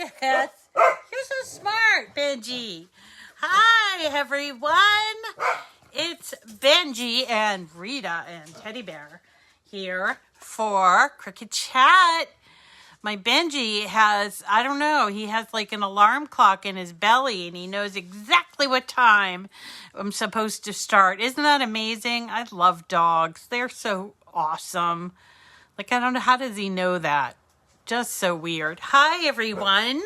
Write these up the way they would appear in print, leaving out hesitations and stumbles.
Yes. You're so smart, Benji. Hi, everyone. It's Benji and Rita and Teddy Bear here for Cricut Chat. My Benji has, I don't know, he has like an alarm clock in his belly and he knows exactly what time I'm supposed to start. Isn't that amazing? I love dogs. They're so awesome. Like, I don't know, how does he know that? Just so weird. Hi, everyone.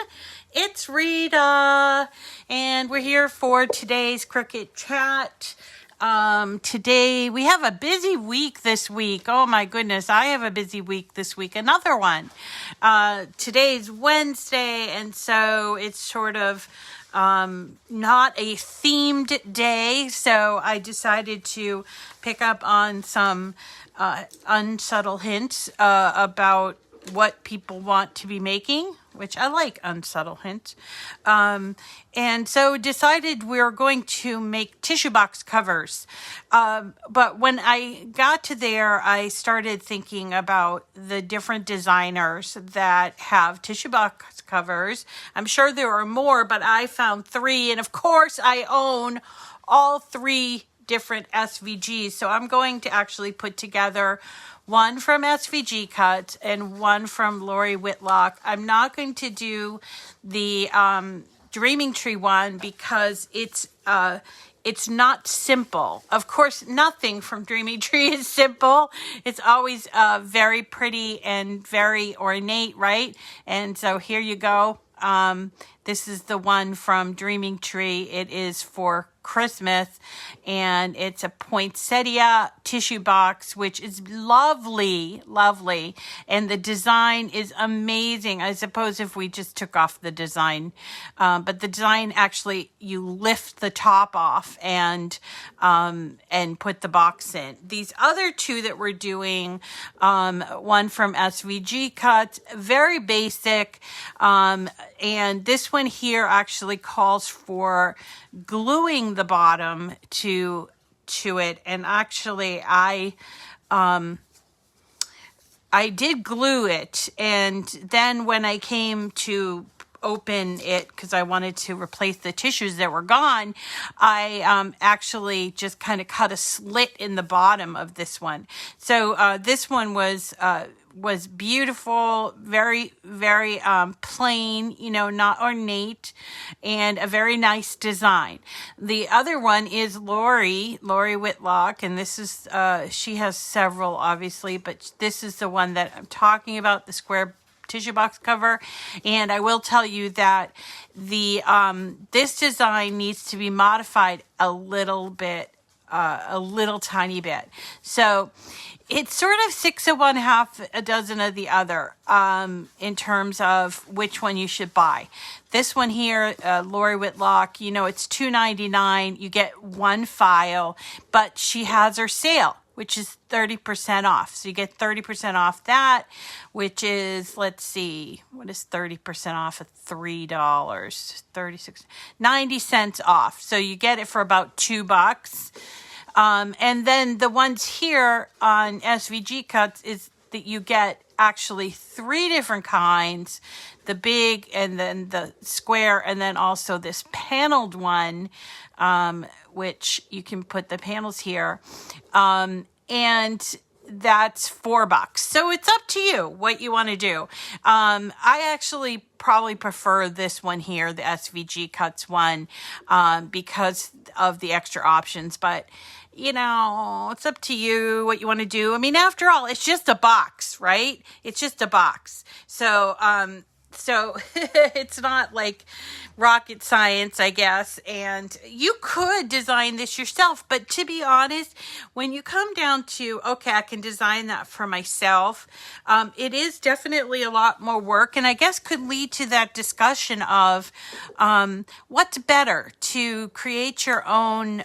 It's Rita, and we're here for today's Cricut Chat. Today, we have a busy week this week. Oh, my goodness. I have a busy week this week. Another one. Today's Wednesday, and so it's sort of not a themed day, so I decided to pick up on some unsubtle hints about what people want to be making, which I like unsubtle hints. And so decided we're going to make tissue box covers. But when I got to there, I started thinking about the different designers that have tissue box covers. I'm sure there are more, but I found 3. And of course, I own all 3 different SVGs. So I'm going to actually put together one from SVG Cut and one from Lori Whitlock. I'm not going to do the Dreaming Tree one because it's not simple. Of course, nothing from Dreaming Tree is simple. It's always very pretty and very ornate, right? And so here you go. This is the one from Dreaming Tree. It is for Christmas, and it's a poinsettia tissue box, which is lovely, lovely, and the design is amazing. I suppose if we just took off the design, but the design actually, you lift the top off and put the box in. These other 2 that we're doing, one from SVG Cut, very basic, and this one here actually calls for gluing the bottom to it, and actually I did glue it, and then when I came to open it because I wanted to replace the tissues that were gone, I actually just kind of cut a slit in the bottom of this one. So this one was beautiful, very, very plain, not ornate, and a very nice design. The other one is Lori Whitlock, and this is, she has several, obviously, but this is the one that I'm talking about, the square tissue box cover. And I will tell you that the this design needs to be modified a little bit, a little tiny bit. So it's sort of 6 of one, half a dozen of the other, in terms of which one you should buy. This one here, Lori Whitlock, it's $2.99. You get 1 file, but she has her sale, which is 30% off. So you get 30% off that, which is, let's see, what is 30% off of $3? 36, 90 cents off. So you get it for about $2. And then the ones here on SVG Cuts is that you get actually 3 different kinds, the big and then the square, and then also this paneled one, which you can put the panels here. And that's $4. So it's up to you what you want to do. I actually probably prefer this one here, the SVG Cuts one, because of the extra options, but it's up to you what you want to do. I mean, after all, it's just a box, right? It's just a box. So it's not like rocket science, I guess. And you could design this yourself. But to be honest, when you come down to, okay, I can design that for myself, it is definitely a lot more work. And I guess could lead to that discussion of what's better, to create your own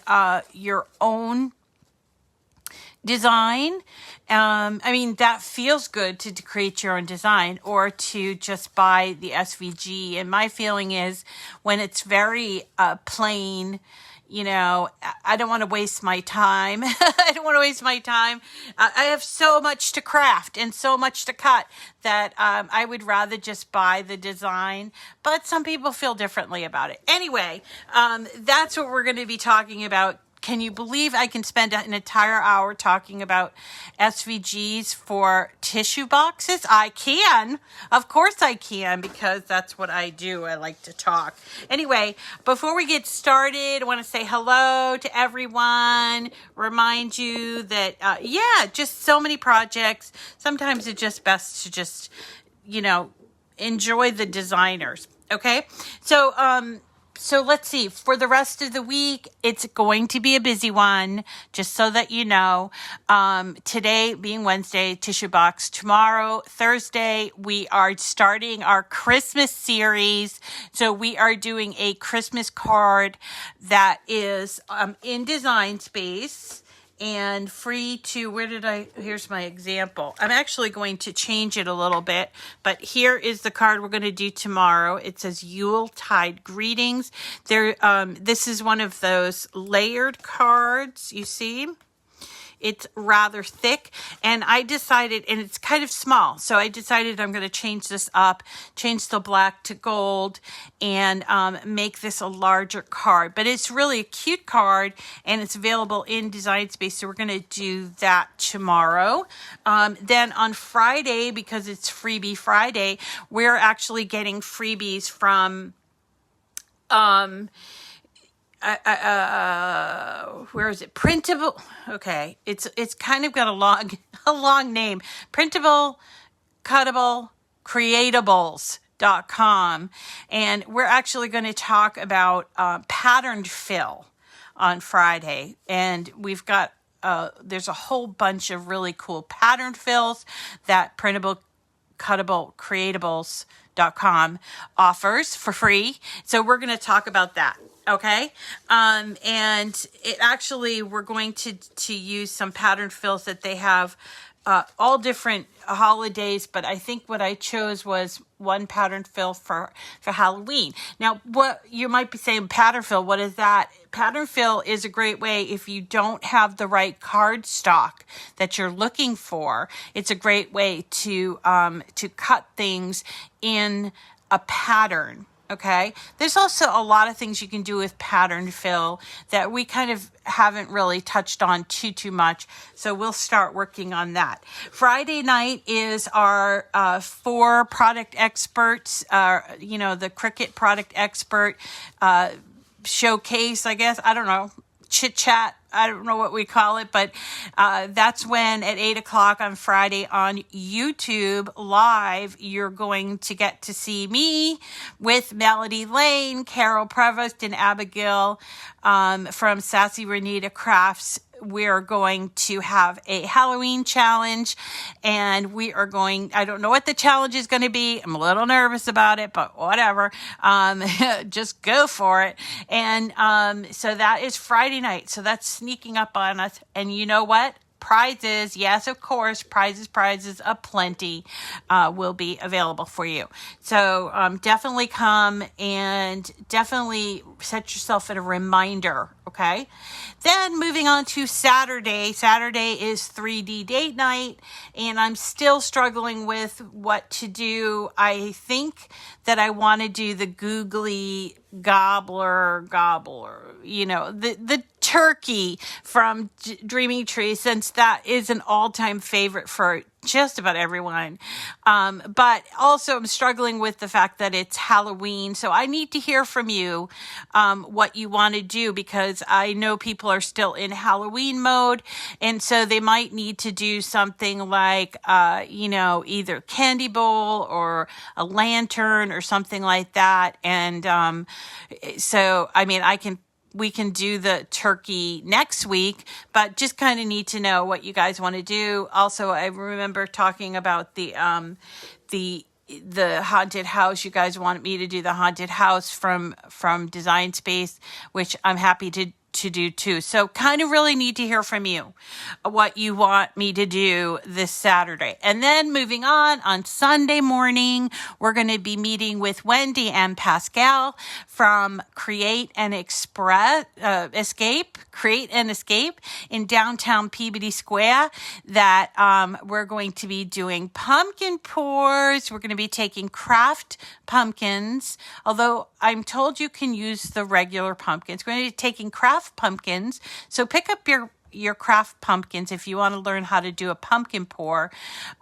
design. I mean, that feels good to create your own design, or to just buy the SVG. And my feeling is when it's very plain, you know, I don't want to waste my time. I don't want to waste my time. I have so much to craft and so much to cut that I would rather just buy the design. But some people feel differently about it. Anyway, that's what we're going to be talking about. Can you believe I can spend an entire hour talking about SVGs for tissue boxes? I can. Of course I can, because that's what I do. I like to talk. Anyway, before we get started, I want to say hello to everyone. Remind you that, just so many projects. Sometimes it's just best to just, enjoy the designers. Okay? So let's see, for the rest of the week, it's going to be a busy one, just so that you know. Today being Wednesday, tissue box. Tomorrow, Thursday, we are starting our Christmas series. So we are doing a Christmas card that is in Design Space and free to, here's my example. I'm actually going to change it a little bit, but here is the card we're going to do tomorrow. It says Yuletide Greetings. This is one of those layered cards, you see? It's rather thick, and I decided, and it's kind of small, so I decided I'm going to change this up, change the black to gold, and make this a larger card. But it's really a cute card, and it's available in Design Space, so we're going to do that tomorrow. Then on Friday, because it's Freebie Friday, we're actually getting freebies from... where is it? Printable. Okay. It's kind of got a long name. Printable, cuttable, creatables.com. And we're actually going to talk about patterned fill on Friday. And we've got, there's a whole bunch of really cool patterned fills that Printable, Cuttable, Creatables.com offers for free. So we're going to talk about that. Okay. And it actually, we're going to use some pattern fills that they have, all different holidays, but I think what I chose was one pattern fill for Halloween. Now, what you might be saying, pattern fill, what is that? Pattern fill is a great way if you don't have the right card stock that you're looking for. It's a great way to cut things in a pattern. Okay. There's also a lot of things you can do with pattern fill that we kind of haven't really touched on too much. So we'll start working on that. Friday night is our 4 product experts, the Cricut product expert showcase, I guess. I don't know. Chit chat. I don't know what we call it, but that's when at 8:00 on Friday on YouTube Live, you're going to get to see me with Melody Lane, Carol Prevost, and Abigail from Sassy Renita Crafts. We're going to have a Halloween challenge, and we are going, I don't know what the challenge is going to be. I'm a little nervous about it, but whatever. Just go for it. And so that is Friday night. So that's sneaking up on us. And you know what? Prizes, yes, of course, prizes aplenty will be available for you. So definitely come and definitely set yourself a reminder, okay? Then moving on to Saturday. Saturday is 3D Date Night, and I'm still struggling with what to do. I think that I want to do the googly gobbler, the turkey from Dreaming Tree, since that is an all-time favorite for just about everyone. But also I'm struggling with the fact that it's Halloween. So I need to hear from you what you want to do, because I know people are still in Halloween mode. And so they might need to do something like, either candy bowl or a lantern or something like that. And we can do the turkey next week, but just kind of need to know what you guys want to do. Also, I remember talking about the haunted house. You guys wanted me to do the haunted house from Design Space, which I'm happy to to do too. So kind of really need to hear from you what you want me to do this Saturday. And then moving on Sunday morning, we're going to be meeting with Wendy and Pascal from Create and Escape in downtown Peabody Square, that we're going to be doing pumpkin pours. We're going to be taking craft pumpkins, although I'm told you can use the regular pumpkins. We're going to be taking craft pumpkins. So pick up your craft pumpkins if you want to learn how to do a pumpkin pour.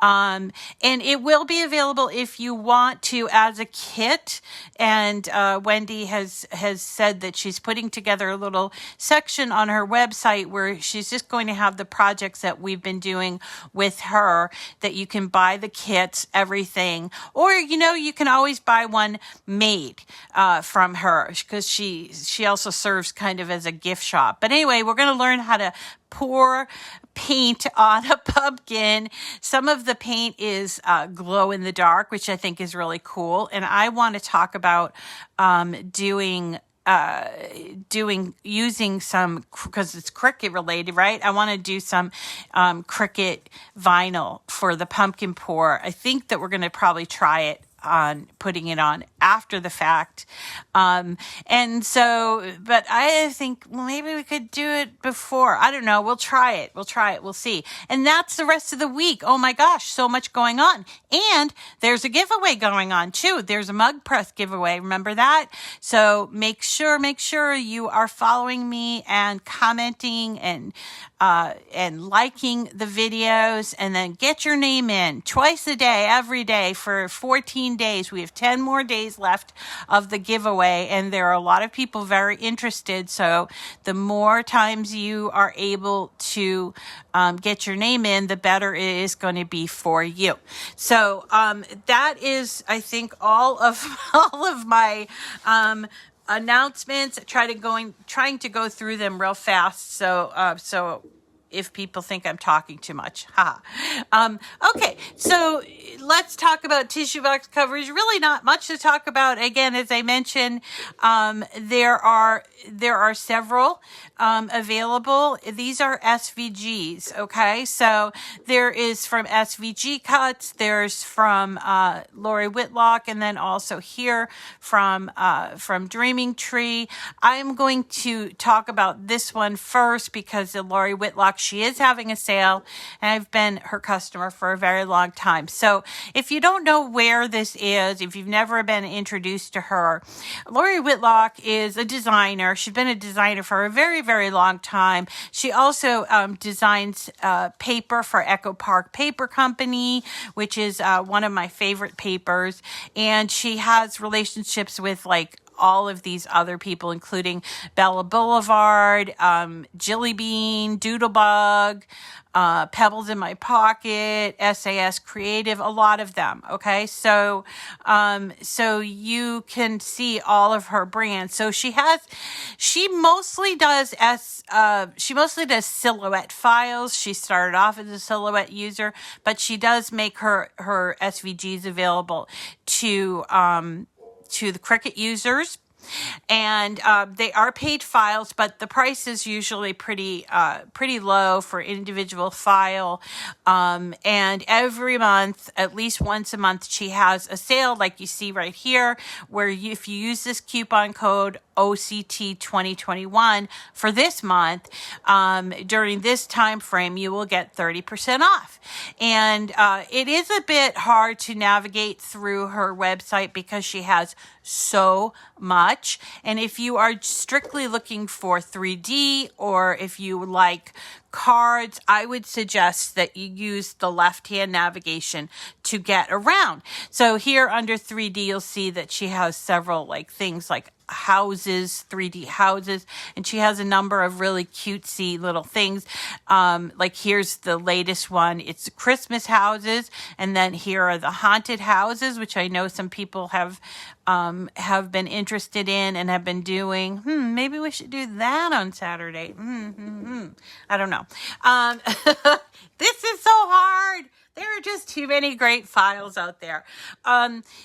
And it will be available if you want to as a kit. And Wendy has said that she's putting together a little section on her website where she's just going to have the projects that we've been doing with her, that you can buy the kits, everything. Or, you can always buy one made from her, because she also serves kind of as a gift shop. But anyway, we're going to learn how to pour paint on a pumpkin. Some of the paint is glow in the dark, which I think is really cool. And I want to talk about using some, because it's Cricut related, right? I want to do some Cricut vinyl for the pumpkin pour. I think that we're going to probably try it on putting it on after the fact. And so, but I think, well, maybe we could do it before. I don't know. We'll try it. We'll see. And that's the rest of the week. Oh my gosh, so much going on. And there's a giveaway going on too. There's a mug press giveaway. Remember that? So make sure you are following me and commenting and liking the videos, and then get your name in twice a day, every day for 14 days. We have 10 more days left of the giveaway, and there are a lot of people very interested. So the more times you are able to get your name in, the better it is going to be for you. So that is, I think, all of my announcements. Trying to go through them real fast. So if people think I'm talking too much. Okay, so let's talk about tissue box covers. Really not much to talk about. Again, as I mentioned, there are several available. These are SVGs, okay? So there is from SVG Cuts, there's from Lori Whitlock, and then also here from Dreaming Tree. I'm going to talk about this one first because the Lori Whitlock, she is having a sale, and I've been her customer for a very long time. So if you don't know where this is, if you've never been introduced to her, Lori Whitlock is a designer. She's been a designer for a very, very long time. She also designs paper for Echo Park Paper Company, which is one of my favorite papers. And she has relationships with all of these other people, including Bella Boulevard, Jilly Bean, Doodlebug, Pebbles in My Pocket, SAS Creative, a lot of them. Okay. So you can see all of her brands. So she mostly does silhouette files. She started off as a silhouette user, but she does make her SVGs available to the Cricut users. And they are paid files, but the price is usually pretty low for individual file. And every month, at least once a month, she has a sale like you see right here, where if you use this coupon code OCT 2021 for this month, during this time frame, you will get 30% off. And it is a bit hard to navigate through her website because she has so much. And if you are strictly looking for 3D, or if you like cards, I would suggest that you use the left-hand navigation to get around. So here under 3D, you'll see that she has several things like houses, 3D houses, and she has a number of really cutesy little things. Here's the latest one. It's Christmas houses, and then here are the haunted houses, which I know some people have been interested in and have been doing. Maybe we should do that on Saturday. I don't know. This is so hard. There are just too many great files out there.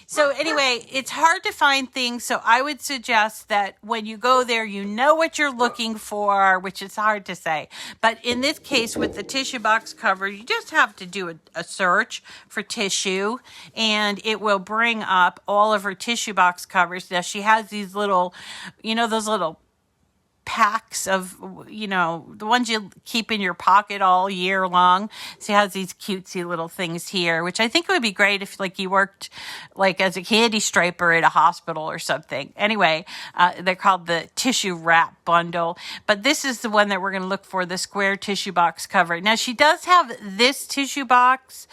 So anyway, it's hard to find things. So I would suggest that when you go there, you know what you're looking for, which is hard to say. But in this case, with the tissue box cover, you just have to do a search for tissue, and it will bring up all of her tissue box covers. Now she has these little, those little packs of, the ones you keep in your pocket all year long. So it has these cutesy little things here, which I think would be great if you worked as a candy striper at a hospital or something. Anyway, they're called the tissue wrap bundle, but this is the one that we're going to look for, the square tissue box cover. Now she does have this tissue box,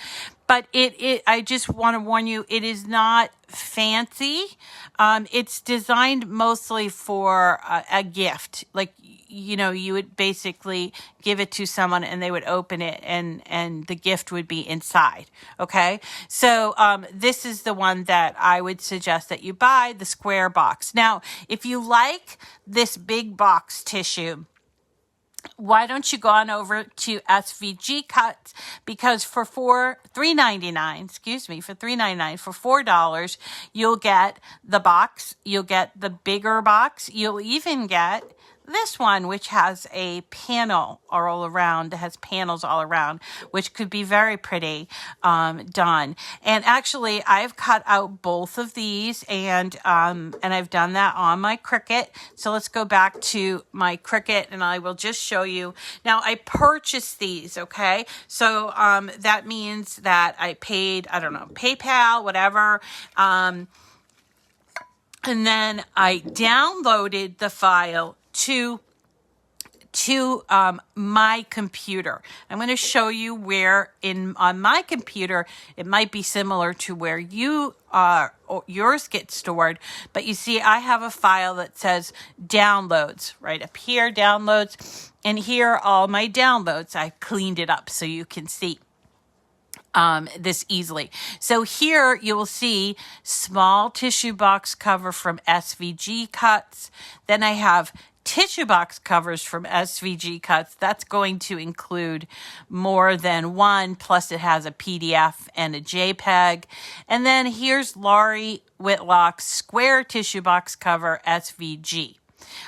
but I just want to warn you, it is not fancy. It's designed mostly for a gift. You would basically give it to someone and they would open it and the gift would be inside. Okay. So, this is the one that I would suggest that you buy, the square box. Now, if you like this big box tissue, why don't you go on over to SVG Cuts, because for $3.99, for $4, you'll get the box, you'll get the bigger box, you'll even get this one, which has a panel all around, has panels all around, which could be very pretty done. And actually, I've cut out both of these, and I've done that on my Cricut. So let's go back to my Cricut, and I will just show you. Now, I purchased these, okay? So that means that I paid, I don't know, PayPal, whatever. And then I downloaded the file to my computer. I'm going to show you where on my computer it might be similar to where yours get stored, but you see I have a file that says downloads right up here, downloads, and here are all my downloads. I cleaned it up so you can see this easily. So here you will see small tissue box cover from SVG Cuts. Then I have tissue box covers from SVG Cuts. That's going to include more than one, plus it has a PDF and a JPEG. And then here's Laurie Whitlock's square tissue box cover SVG.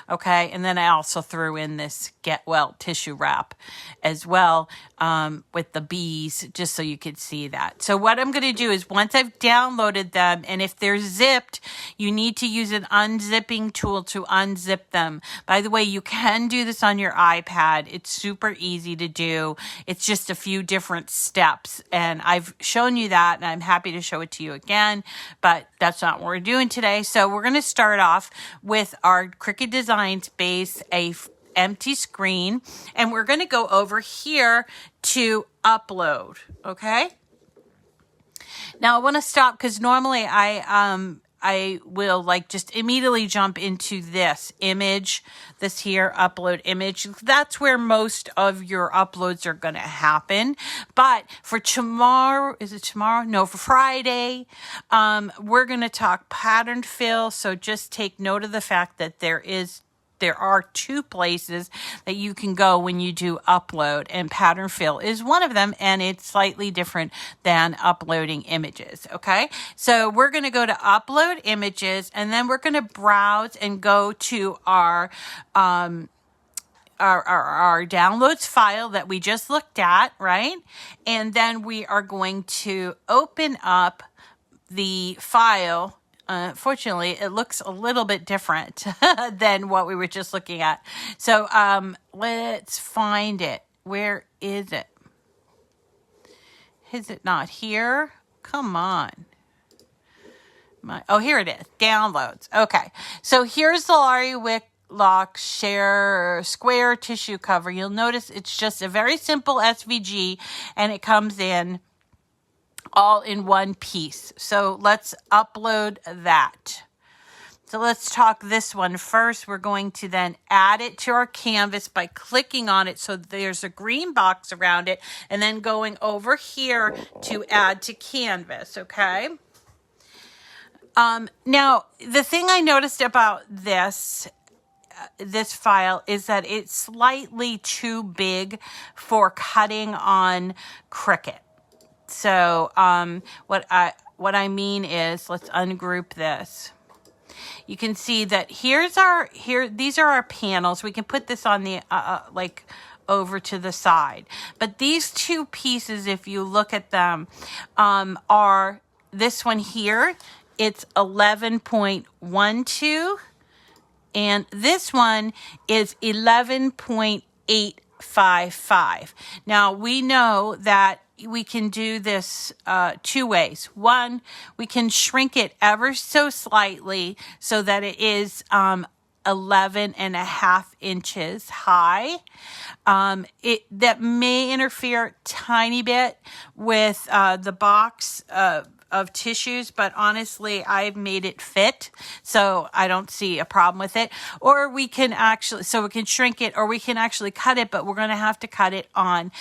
Okay, and then I also threw in this Get Well tissue wrap as well with the bees, just so you could see that. So what I'm going to do is once I've downloaded them, and if they're zipped, you need to use an unzipping tool to unzip them. By the way, you can do this on your iPad. It's super easy to do. It's just a few different steps, and I've shown you that, and I'm happy to show it to you again, but that's not what we're doing today. So we're going to start off with our Cricut Designs base, a empty screen, and we're going to go over here to upload. Okay. Now I want to stop because normally I will just immediately jump into this image, this here upload image. That's where most of your uploads are going to happen. But for tomorrow, is it tomorrow? No, for Friday, we're going to talk pattern fill. So just take note of the fact that there are two places that you can go when you do upload, and pattern fill is one of them, and it's slightly different than uploading images. Okay, so we're going to go to upload images, and then we're going to browse and go to our downloads file that we just looked at, right? And then we are going to open up the file. Fortunately, it looks a little bit different than what we were just looking at. So let's find it. Where is it? Is it not here? Come on. Here it is. Downloads. Okay. So here's the Laurie Whitlock Share Square Tissue Cover. You'll notice it's just a very simple SVG, and it comes in all in one piece. So let's upload that. So let's talk this one first. We're going to then add it to our canvas by clicking on it so there's a green box around it, and then going over here to add to canvas, okay? Now, the thing I noticed about this file is that it's slightly too big for cutting on Cricut. So what I mean is, let's ungroup this. You can see that these are our panels. We can put this on the like over to the side. But these two pieces, if you look at them, are this one here. It's 11.12, and this one is 11.855. Now we know that we can do this two ways. One, we can shrink it ever so slightly so that it is 11.5 inches high. That may interfere a tiny bit with the box of tissues, but honestly, I've made it fit, so I don't see a problem with it. Or we can actually, so we can shrink it, or we can actually cut it, but we're going to have to cut it on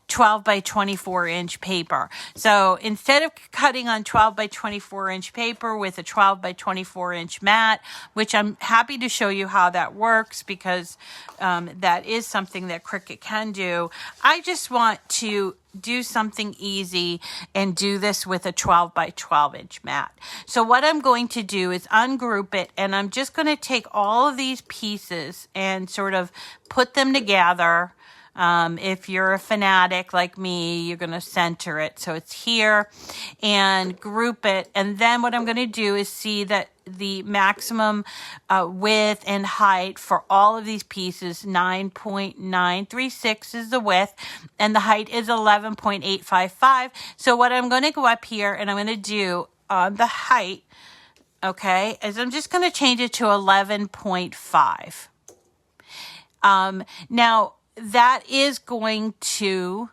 12 by 24 inch paper. So instead of cutting on 12 by 24 inch paper with a 12 by 24 inch mat, which I'm happy to show you how that works, because that is something that Cricut can do, I just want to do something easy and do this with a 12 by 12 inch mat. So what I'm going to do is ungroup it, and I'm just going to take all of these pieces and sort of put them together. If you're a fanatic like me, you're going to center it so it's here and group it. And then what I'm going to do is see that the maximum width and height for all of these pieces, 9.936 is the width, and the height is 11.855. So what I'm going to go up here and I'm going to do on the height, okay, is I'm just going to change it to 11.5. Now, that is going to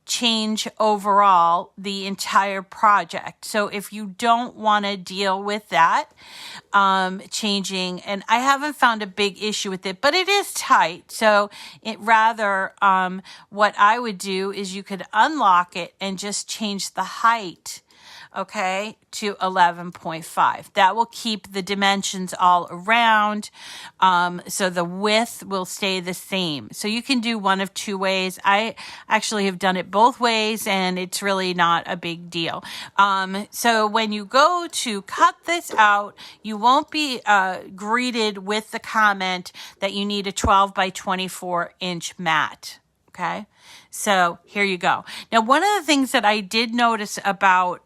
change overall the entire project. So if you don't want to deal with that, changing, and I haven't found a big issue with it, but it is tight. So what I would do is you could unlock it and just change the height, okay, to 11.5. That will keep the dimensions all around. So the width will stay the same. So you can do one of two ways. I actually have done it both ways, and it's really not a big deal. So when you go to cut this out, you won't be greeted with the comment that you need a 12 by 24 inch mat. Okay. So here you go. Now, one of the things that I did notice about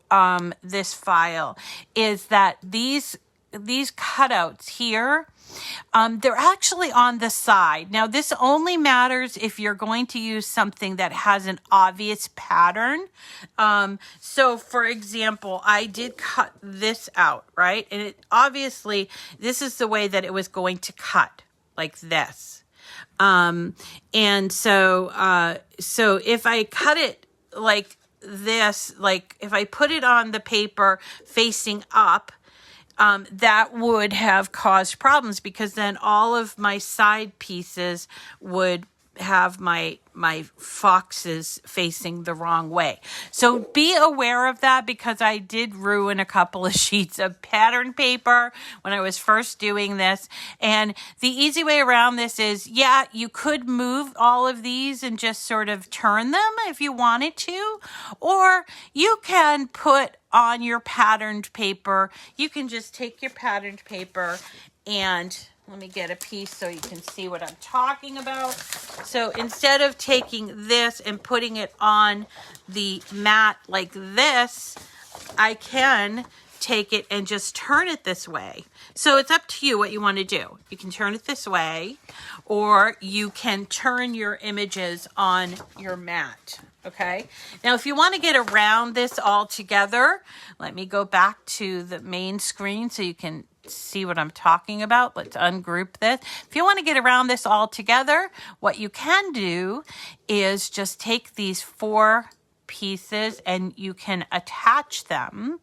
this file is that these cutouts here, they're actually on the side. Now, this only matters if you're going to use something that has an obvious pattern. So, for example, I did cut this out, right? And obviously, this is the way that it was going to cut, like this. And so if I cut it like this, like if I put it on the paper facing up, that would have caused problems, because then all of my side pieces would have my foxes facing the wrong way. So be aware of that, because I did ruin a couple of sheets of pattern paper when I was first doing this. And the easy way around this is, yeah, you could move all of these and just sort of turn them if you wanted to, or you can put on your patterned paper. You can just take your patterned paper and let me get a piece so you can see what I'm talking about. So instead of taking this and putting it on the mat like this, I can take it and just turn it this way. So it's up to you what you want to do. You can turn it this way, or you can turn your images on your mat. Okay. Now, if you want to get around this all together, let me go back to the main screen so you can see what I'm talking about. Let's ungroup this. If you want to get around this all together, what you can do is just take these 4 pieces and you can attach them.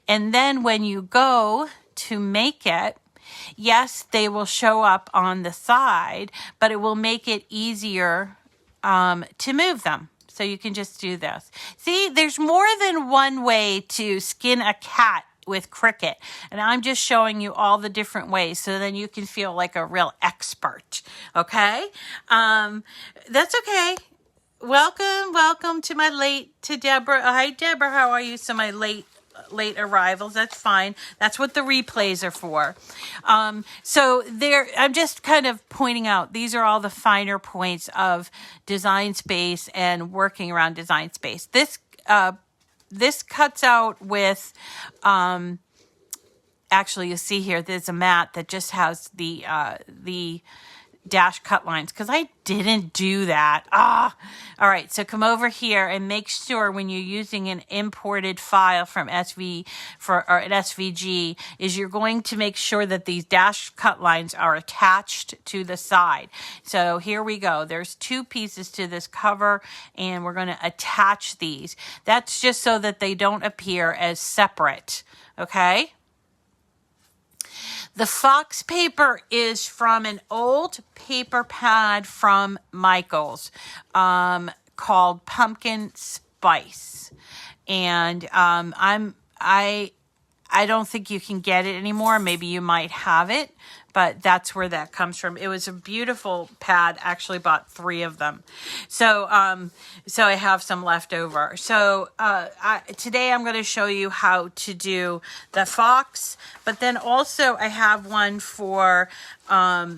And then when you go to make it, yes, they will show up on the side, but it will make it easier to move them. So you can just do this. See, there's more than one way to skin a cat with Cricut, and I'm just showing you all the different ways so then you can feel like a real expert. Okay, that's okay. welcome to Deborah. Hi, Deborah. How are you? So my late arrivals. That's fine. That's what the replays are for. So there, I'm just kind of pointing out, these are all the finer points of Design Space and working around Design Space. This cuts out with, actually you'll see here, there's a mat that just has the dash cut lines because I didn't do that. All right, so come over here and make sure when you're using an imported file from an SVG is you're going to make sure that these dash cut lines are attached to the side. So here we go. There's two pieces to this cover and we're going to attach these. That's just so that they don't appear as separate. Okay. The fox paper is from an old paper pad from Michaels called Pumpkin Spice. And I don't think you can get it anymore. Maybe you might have it, but that's where that comes from. It was a beautiful pad. Actually bought 3 of them. So I have some left over. So today I'm going to show you how to do the fox, but then also I have one for, I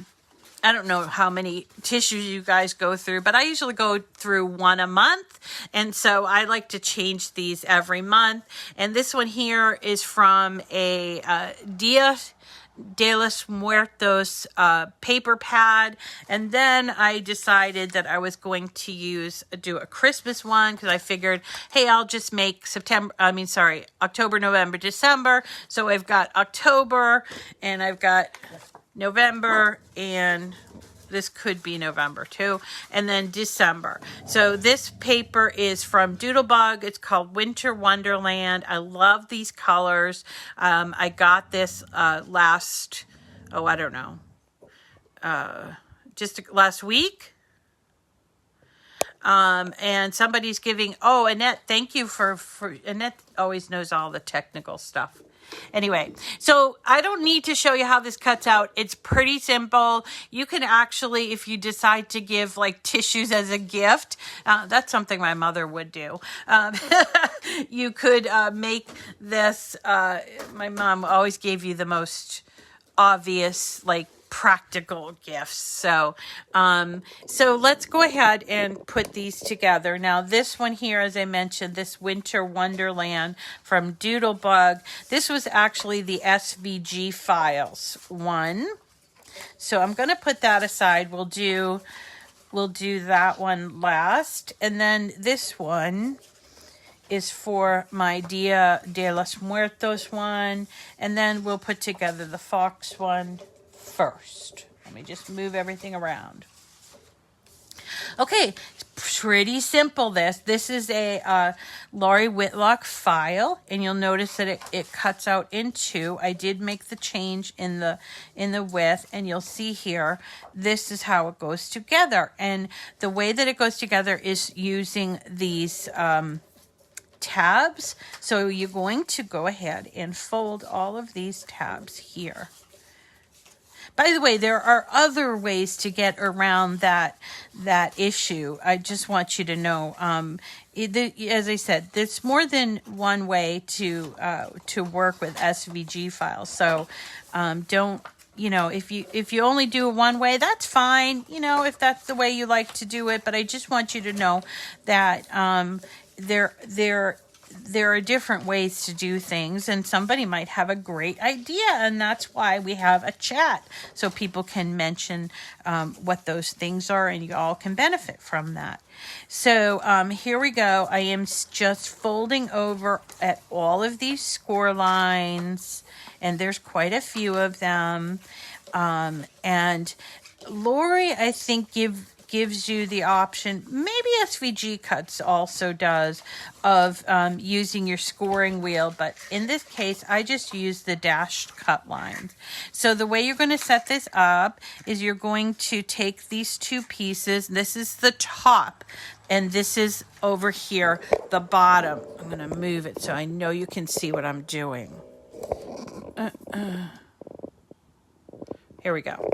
don't know how many tissues you guys go through, but I usually go through 1 a month. And so I like to change these every month. And this one here is from a Dia de los Muertos paper pad. And then I decided that I was going to do a Christmas one because I figured, hey, I'll just make October, November, December. So I've got October and I've got November, and this could be November too, and then December. So this paper is from Doodlebug. It's called Winter Wonderland. I love these colors. I got this last week. And somebody's giving, Annette, thank you for Annette always knows all the technical stuff. Anyway, so I don't need to show you how this cuts out. It's pretty simple. You can actually, if you decide to give like tissues as a gift, that's something my mother would do. You could make this, my mom always gave you the most obvious, like, practical gifts. So let's go ahead and put these together. Now this one here, as I mentioned, this Winter Wonderland from Doodlebug, this was actually the SVG files one. So I'm going to put that aside. We'll do that one last. And then this one is for my Dia de los Muertos one. And then we'll put together the fox one first. Let me just move everything around. Okay, it's pretty simple. This is a Lori Whitlock file, and you'll notice that it cuts out in 2. I did make the change in the width, and you'll see here this is how it goes together. And the way that it goes together is using these tabs. So you're going to go ahead and fold all of these tabs here. By the way, there are other ways to get around that issue. I just want you to know, as I said, there's more than one way to work with SVG files. So don't, if you only do it one way, that's fine. If that's the way you like to do it. But I just want you to know that there are different ways to do things, and somebody might have a great idea, and that's why we have a chat, so people can mention what those things are, and you all can benefit from that. So here we go. I am just folding over at all of these score lines, and there's quite a few of them. And Lori, I think, gives you the option, maybe SVG Cuts also does, of using your scoring wheel, but in this case I just use the dashed cut lines. So the way you're going to set this up is you're going to take these 2 pieces. This is the top and this is over here the bottom. I'm going to move it so I know you can see what I'm doing. Here we go.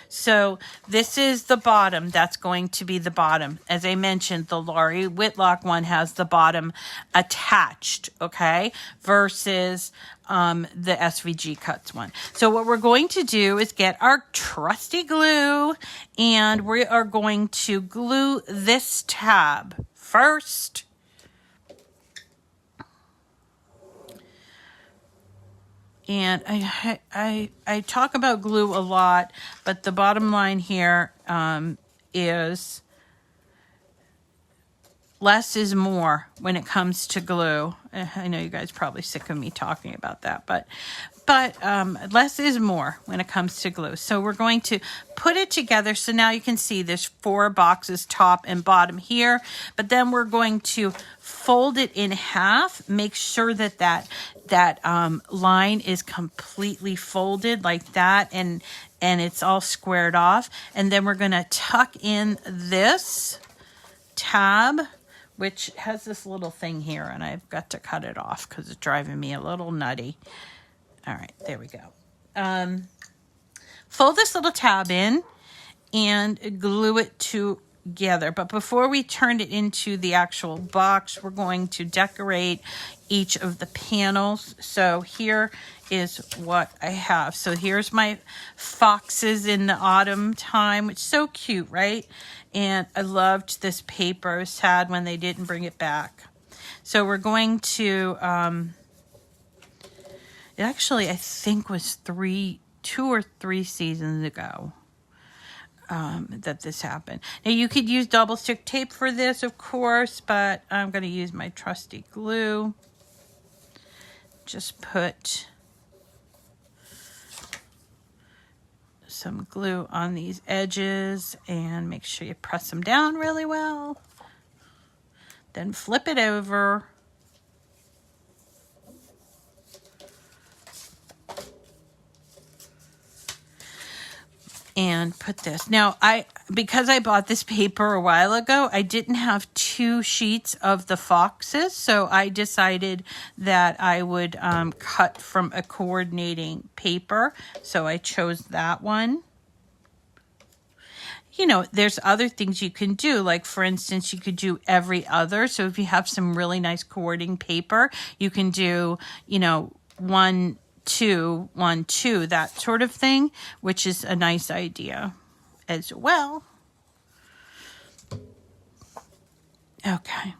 So this is the bottom. That's going to be the bottom. As I mentioned, the Laurie Whitlock one has the bottom attached, okay, versus the SVG Cuts one. So what we're going to do is get our trusty glue, and we are going to glue this tab first. And I talk about glue a lot, but the bottom line here is less is more when it comes to glue. I know you guys are probably sick of me talking about that, but less is more when it comes to glue. So we're going to put it together. So now you can see there's 4 boxes, top and bottom here, but then we're going to fold it in half. Make sure that that line is completely folded like that, and it's all squared off. And then we're going to tuck in this tab, which has this little thing here, and I've got to cut it off because it's driving me a little nutty. All right, there we go. Fold this little tab in and glue it together. But before we turn it into the actual box, we're going to decorate each of the panels. So here is what I have. So here's my foxes in the autumn time, which is so cute, right? And I loved this paper. I was sad when they didn't bring it back. So we're going to, it actually, I think was 2 or 3 seasons ago that this happened. Now you could use double stick tape for this, of course, but I'm going to use my trusty glue. Just put some glue on these edges and make sure you press them down really well. Then flip it over. And put this. Now, because I bought this paper a while ago, I didn't have 2 sheets of the foxes, so I decided that I would cut from a coordinating paper. So I chose that one. You know, there's other things you can do. Like, for instance, you could do every other. So if you have some really nice coordinating paper, you can do, you know, 1, 2, 1, 2, that sort of thing, which is a nice idea as well. Okay.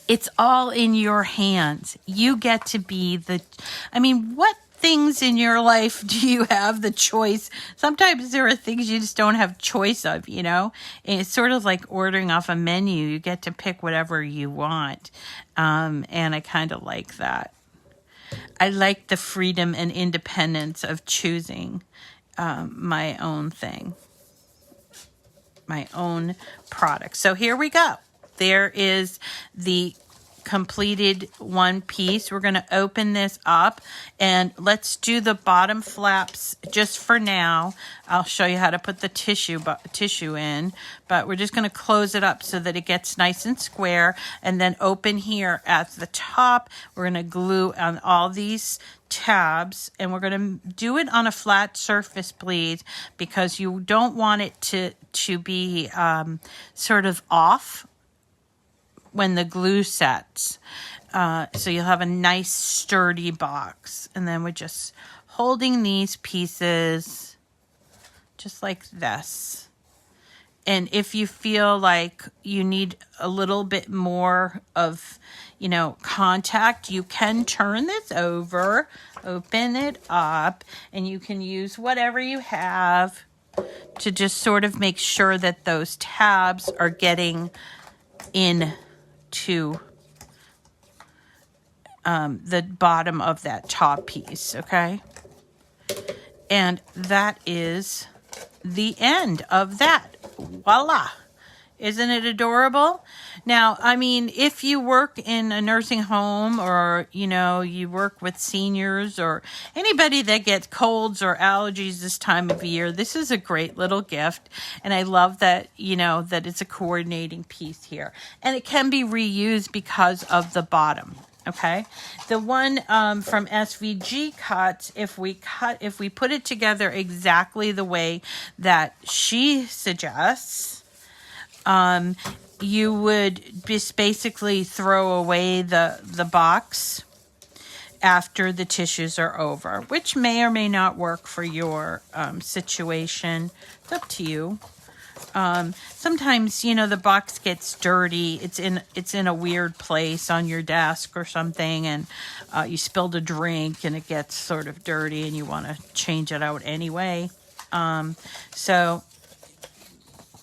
It's all in your hands. You get to be what things in your life do you have the choice? Sometimes there are things you just don't have choice of, you know? And it's sort of like ordering off a menu. You get to pick whatever you want. And I kind of like that. I like the freedom and independence of choosing my own thing, my own product. So here we go. There is the completed one piece. We're going to open this up and let's do the bottom flaps just for now. I'll show you how to put the tissue in, but we're just going to close it up so that it gets nice and square, and then open here at the top. We're going to glue on all these tabs, and we're going to do it on a flat surface, please, because you don't want it to be sort of off when the glue sets. So you'll have a nice sturdy box. And then we're just holding these pieces just like this. And if you feel like you need a little bit more of, you know, contact, you can turn this over, open it up, and you can use whatever you have to just sort of make sure that those tabs are getting in to the bottom of that top piece, okay? And that is the end of that. Voila! Isn't it adorable? Now, I mean, if you work in a nursing home, or, you know, you work with seniors or anybody that gets colds or allergies this time of year, this is a great little gift. And I love that, you know, that it's a coordinating piece here. And it can be reused because of the bottom. Okay, the one from SVG Cuts, if we put it together exactly the way that she suggests, you would just basically throw away the box after the tissues are over, which may or may not work for your situation. It's up to you. Sometimes, you know, the box gets dirty. It's in a weird place on your desk or something, and you spilled a drink and it gets sort of dirty and you want to change it out anyway. So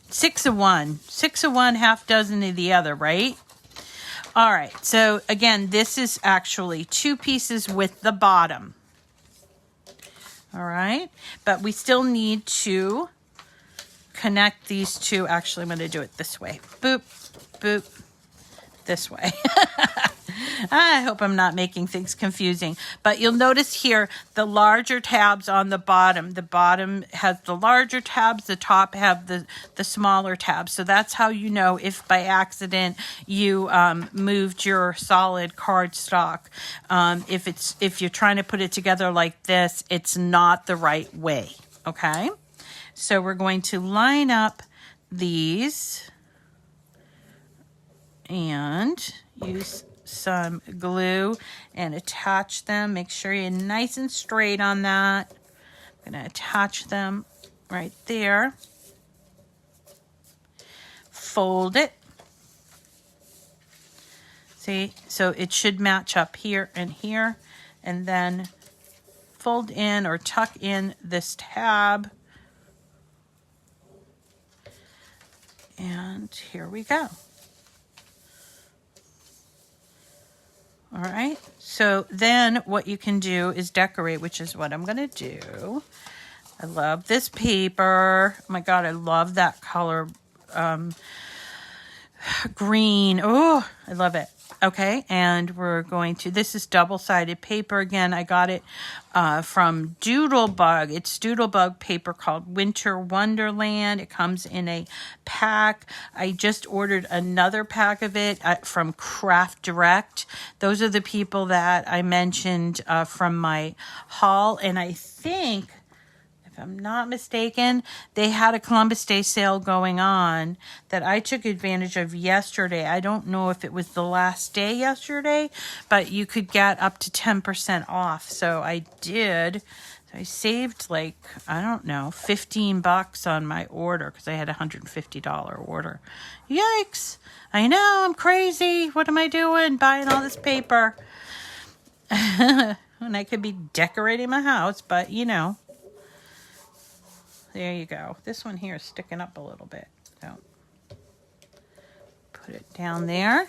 6 of one, half dozen of the other, right? All right. So again, this is actually 2 pieces with the bottom. All right. But we still need to connect these two. Actually, I'm going to do it this way. Boop, boop, this way. I hope I'm not making things confusing. But you'll notice here the larger tabs on the bottom. The bottom has the larger tabs. The top have the smaller tabs. So that's how you know if by accident you moved your solid cardstock. If you're trying to put it together like this, it's not the right way. Okay? So we're going to line up these and use some glue and attach them. Make sure you're nice and straight on that. I'm going to attach them right there. Fold it. See, so it should match up here and here. And then fold in or tuck in this tab. And here we go. All right. So then what you can do is decorate, which is what I'm going to do. I love this paper. Oh my God, I love that color. Green. Oh, I love it. Okay, and we're going to, this is double-sided paper. Again, I got it from Doodlebug. It's Doodlebug paper called Winter Wonderland. It comes in a pack. I just ordered another pack of it from Craft Direct. Those are the people that I mentioned from my haul, and I think, if I'm not mistaken, they had a Columbus Day sale going on that I took advantage of yesterday. I don't know if it was the last day yesterday, but you could get up to 10% off. So I did. So I saved like, I don't know, $15 on my order because I had a $150 order. Yikes. I know, I'm crazy. What am I doing? Buying all this paper. And I could be decorating my house, but you know. There you go. This one here is sticking up a little bit. So put it down there.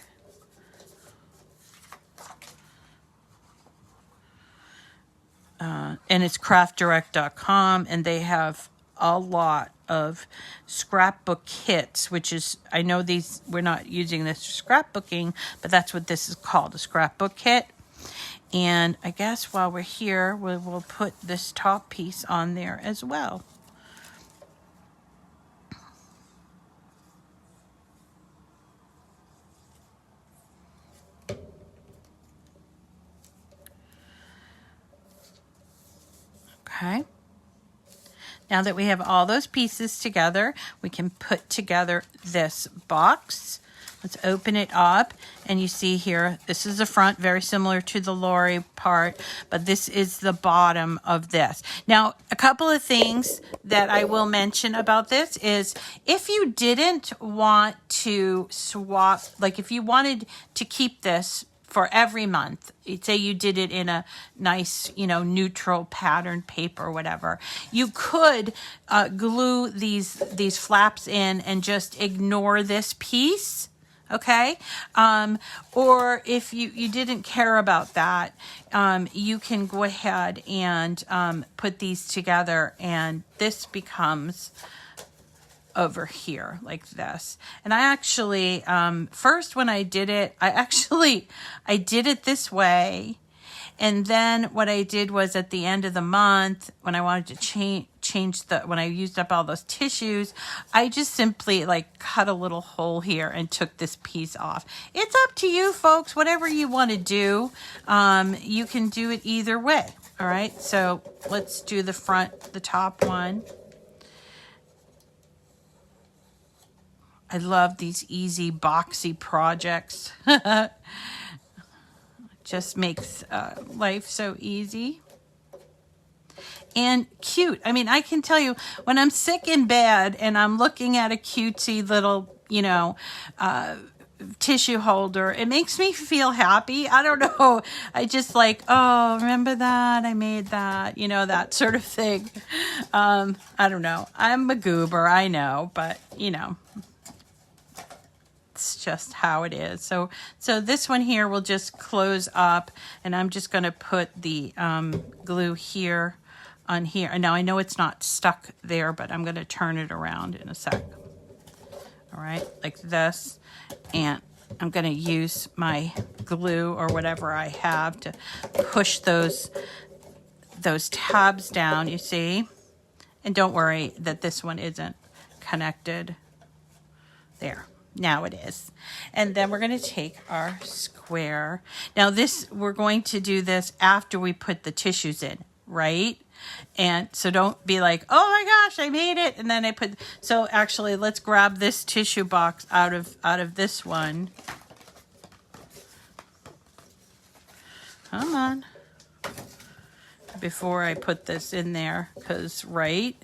And it's craftdirect.com, and they have a lot of scrapbook kits, which is, I know these, we're not using this for scrapbooking, but that's what this is called, a scrapbook kit. And I guess while we're here, we'll put this top piece on there as well. Okay. Now that we have all those pieces together, we can put together this box. Let's open it up, and you see here, this is the front, very similar to the Lori part, but this is the bottom of this. Now, a couple of things that I will mention about this is if you didn't want to swap, like if you wanted to keep this for every month, say you did it in a nice, you know, neutral pattern paper or whatever, you could glue these flaps in and just ignore this piece, okay? Or if you didn't care about that, you can go ahead and put these together, and this becomes over here like this. And I actually, first when I did it, I did it this way. And then what I did was at the end of the month, when I wanted to change changed when I used up all those tissues, I just simply like cut a little hole here and took this piece off. It's up to you folks, whatever you want to do. You can do it either way. All right, so let's do the top one. I love these easy boxy projects. Just makes life so easy and cute. I mean, I can tell you when I'm sick in bed and I'm looking at a cutesy little, tissue holder, it makes me feel happy. I don't know. I just like, oh, remember that? I made that, that sort of thing. I don't know. I'm a goober, I know, but it's just how it is. So this one here will just close up, and I'm just going to put the glue here on here. And now I know it's not stuck there, but I'm going to turn it around in a sec. All right, like this. And I'm going to use my glue or whatever I have to push those tabs down, you see? And don't worry that this one isn't connected. There. Now it is. And then we're going to take our square. Now we're going to do this after we put the tissues in, right? And so don't be like, oh my gosh, I made it. And then so actually let's grab this tissue box out of this one. Come on. Before I put this in there, because, right?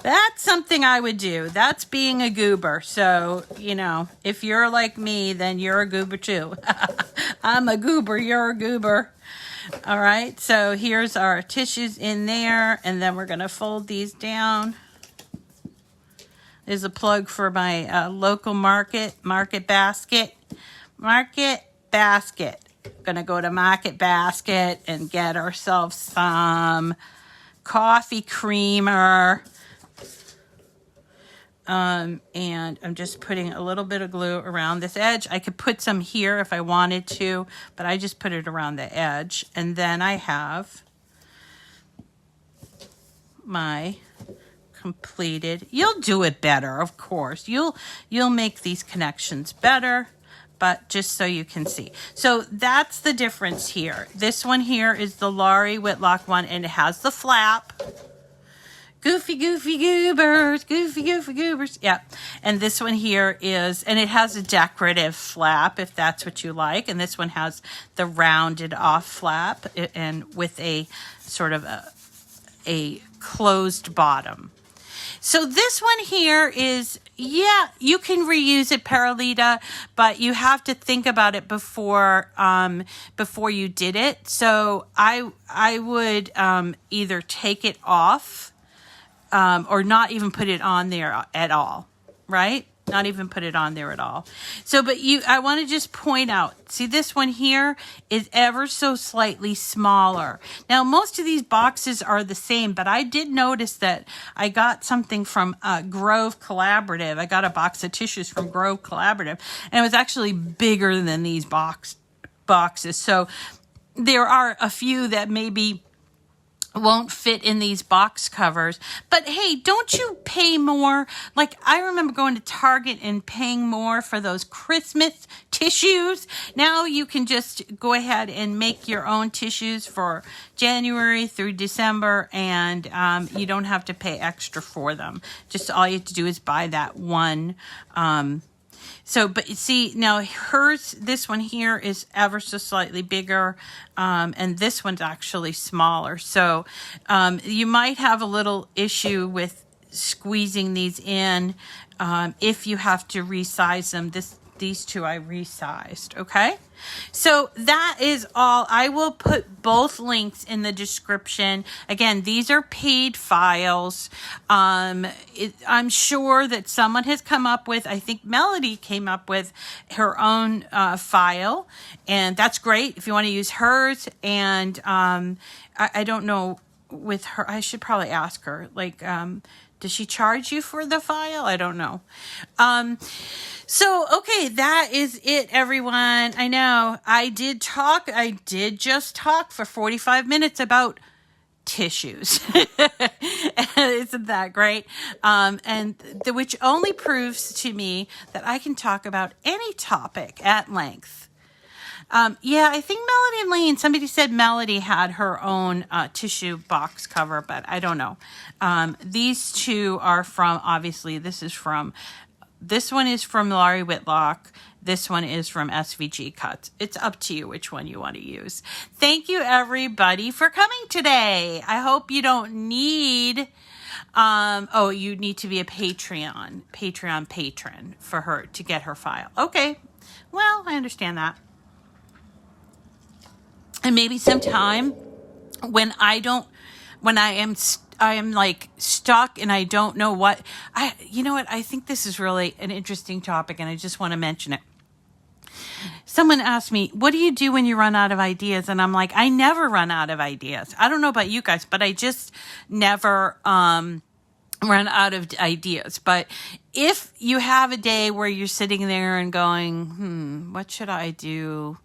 That's something I would do. That's being a goober. So, if you're like me, then you're a goober too. I'm a goober, you're a goober. All right, so here's our tissues in there, and then we're going to fold these down. There's a plug for my local market basket. Market basket. Going to go to Market Basket and get ourselves some coffee creamer. And I'm just putting a little bit of glue around this edge. I could put some here if I wanted to, but I just put it around the edge. And then I have my completed. You'll do it better, of course. You'll make these connections better, but just so you can see. So that's the difference here. This one here is the Laurie Whitlock one, and it has the flap. Goofy goobers, goofy goobers. Yeah. And this one here and it has a decorative flap if that's what you like. And this one has the rounded off flap and with a sort of a closed bottom. So this one here is, yeah, you can reuse it, Paralita, but you have to think about it before you did it. So I would either take it off or not even put it on there at all, right? Not even put it on there at all. So, but I want to just point out, see this one here is ever so slightly smaller. Now, most of these boxes are the same, but I did notice that I got something from Grove Collaborative. I got a box of tissues from Grove Collaborative, and it was actually bigger than these boxes. So there are a few that maybe won't fit in these box covers. But hey, don't you pay more? Like, I remember going to Target and paying more for those Christmas tissues. Now you can just go ahead and make your own tissues for January through December, and you don't have to pay extra for them. Just all you have to do is buy that one. But you see, now this one here is ever so slightly bigger, and this one's actually smaller. So you might have a little issue with squeezing these in if you have to resize them. These two I resized, okay? So that is all. I will put both links in the description. Again, these are paid files. I'm sure that someone has come up with, I think Melody came up with her own file, and that's great if you want to use hers. And I don't know with her, I should probably ask her, like, does she charge you for the file? I don't know. So, okay, that is it, everyone. I know I did just talk for 45 minutes about tissues. Isn't that great? Which only proves to me that I can talk about any topic at length. Yeah, I think Melody and Lane, somebody said Melody had her own tissue box cover, but I don't know. These two are from, obviously, this one is from Laurie Whitlock. This one is from SVG Cuts. It's up to you which one you want to use. Thank you, everybody, for coming today. I hope you don't need... you need to be a Patreon patron for her to get her file. Okay, well, I understand that. And maybe sometime when I am like stuck and I don't know what, you know what, I think this is really an interesting topic and I just want to mention it. Someone asked me, what do you do when you run out of ideas? And I'm like, I never run out of ideas. I don't know about you guys, but I just never run out of ideas. But if you have a day where you're sitting there and going, what should I do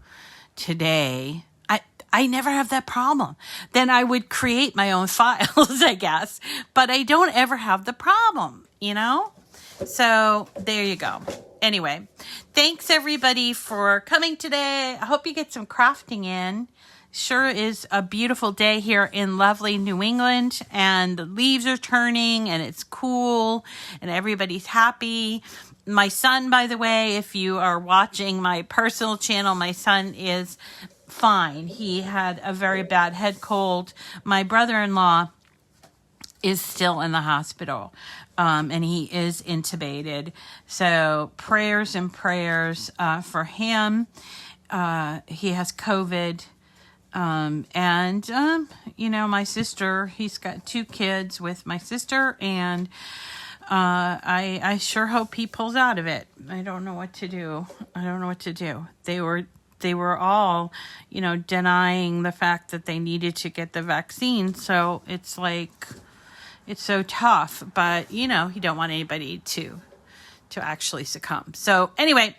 today? I never have that problem. Then I would create my own files, I guess. But I don't ever have the problem, you know? So there you go. Anyway, thanks everybody for coming today. I hope you get some crafting in. Sure is a beautiful day here in lovely New England, and the leaves are turning and it's cool and everybody's happy. My son, by the way, if you are watching my personal channel, my son is fine. He had a very bad head cold. My brother-in-law is still in the hospital, and he is intubated. So prayers and prayers for him. He has COVID. My sister, he's got 2 kids with my sister, and I sure hope he pulls out of it. I don't know what to do. They were all, denying the fact that they needed to get the vaccine. So it's like, it's so tough, but you don't want anybody to actually succumb. So anyway,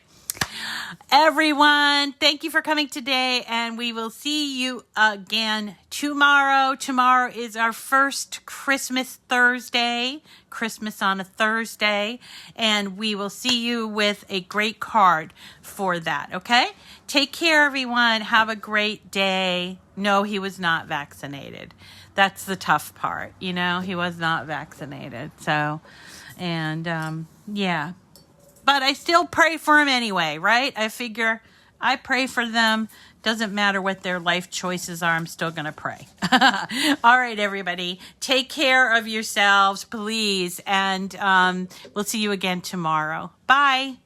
everyone, thank you for coming today, and we will see you again tomorrow. Tomorrow is our first Christmas Thursday, Christmas on a Thursday, and we will see you with a great card for that, okay? Take care, everyone. Have a great day. No, he was not vaccinated. That's the tough part, he was not vaccinated. So, yeah. But I still pray for him anyway, right? I figure I pray for them. Doesn't matter what their life choices are. I'm still going to pray. All right, everybody. Take care of yourselves, please. And we'll see you again tomorrow. Bye.